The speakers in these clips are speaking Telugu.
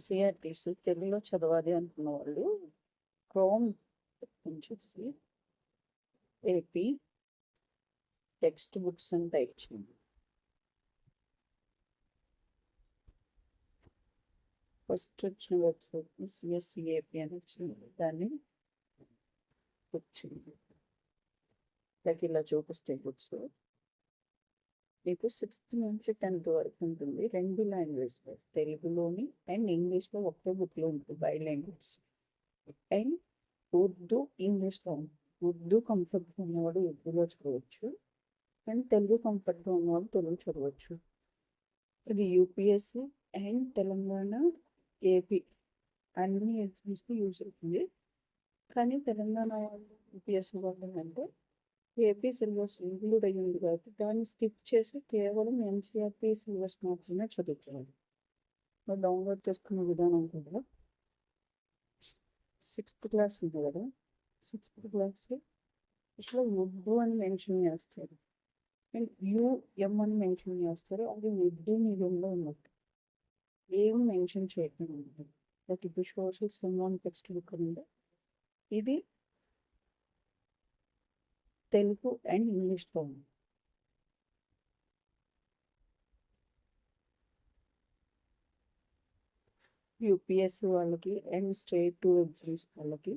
సిఆర్టీస్ తెలుగులో చదవాలి అనుకున్న వాళ్ళు క్రోమ్ వచ్చేసి ఏపీ టెక్స్ట్ బుక్స్ అని టైప్ చేయండి. ఫస్ట్ వచ్చిన వెబ్సైట్ సిఎస్సిఏపీ అని వచ్చింది, దాన్ని క్లిక్ చేయండి. ఇలా చూపిస్తాయి బుక్స్. మీకు 6th నుంచి 10th వరకు ఉంటుంది, 2 లాంగ్వేజ్లో, తెలుగులోని అండ్ ఇంగ్లీష్లో ఒకే బుక్లో ఉంటుంది, బై లాంగ్వేజ్. అండ్ ఉర్దూ ఇంగ్లీష్లో ఉంటుంది. ఉర్దూ కంఫర్ట్గా ఉన్నవాడు ఉర్దూలో చదవచ్చు, అండ్ తెలుగు కంఫర్ట్గా ఉన్నవాడు తెలుగు చదవచ్చు. ఇది యూపీఎస్సీ అండ్ తెలంగాణ, ఏపీ అన్ని ఎగ్జామ్స్కి యూజ్ అవుతుంది. కానీ తెలంగాణ వాళ్ళు యూపీఎస్సీ వాళ్ళు అంటే ఏపీ సిలబస్ ఇంక్లూడ్ అయ్యింది కాబట్టి దాన్ని స్కిప్ చేసి కేవలం ఎన్సీఆర్టీ సిలబస్ మాత్రమే చదువుతున్నారు. డౌన్లోడ్ చేసుకునే విధానం కూడా 6th క్లాస్ ఉంది కదా, 6th క్లాస్ ఇట్లా ఉర్దూ అని మెన్షన్ చేస్తారు అండ్ యూఎం అని మెన్షన్ చేస్తారు. అది ఉర్దూ మీడియంలో ఉన్నట్టు ఏం మెన్షన్ చేయకుండా ఉంటుంది. లైక్ ఇప్పుడు సోషల్ సమ్మాన్ టెక్స్ట్ బుక్ ఉంది, ఇది తెలుగు అండ్ ఇంగ్లీష్లో ఉంది. యూపీఎస్సీ వాళ్ళకి అండ్ స్టేట్ 2 ఎగ్జామ్స్ వాళ్ళకి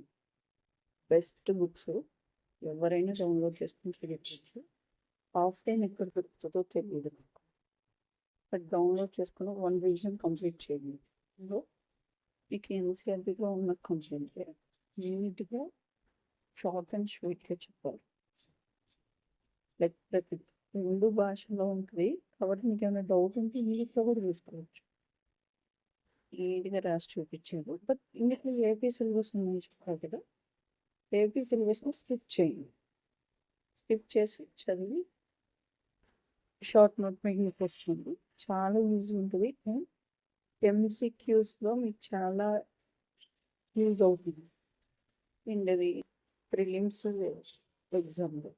బెస్ట్ బుక్స్. ఎవరైనా డౌన్లోడ్ చేసుకుని చదువుకోవచ్చు. ఆఫ్లైన్ ఎక్కడ దొరుకుతుందో తెలియదు, బట్ డౌన్లోడ్ చేసుకుని 1 రీజన్ కంప్లీట్ చేయండి. మీకు ఎన్సీఆర్టీగా ఉన్న కంటెంట్ నీట్గా షార్ట్ అండ్ స్వీట్గా చెప్పాలి. లైక్ ప్రతి 2 భాషలో ఉంటుంది కాబట్టి మీకు ఏమైనా డౌట్ ఉంటే ఇంగ్లీష్లో కూడా తీసుకోవచ్చు. నీట్గా రాసి చూపించారు. బట్ ఇందులో ఏపీ సిలబస్ ఉందని చెప్పారు కదా, ఏపీ సిలబస్ని స్కిప్ చేయండి. స్కిప్ చేసి చదివి షార్ట్ నోట్ మీకు వస్తుంది. చాలా ఈజీ ఉంటుంది. ఎంసీక్యూస్లో మీకు చాలా యూజ్ అవుతుంది. ఇండవి ప్రిలిమ్స్ ఎగ్జామ్లో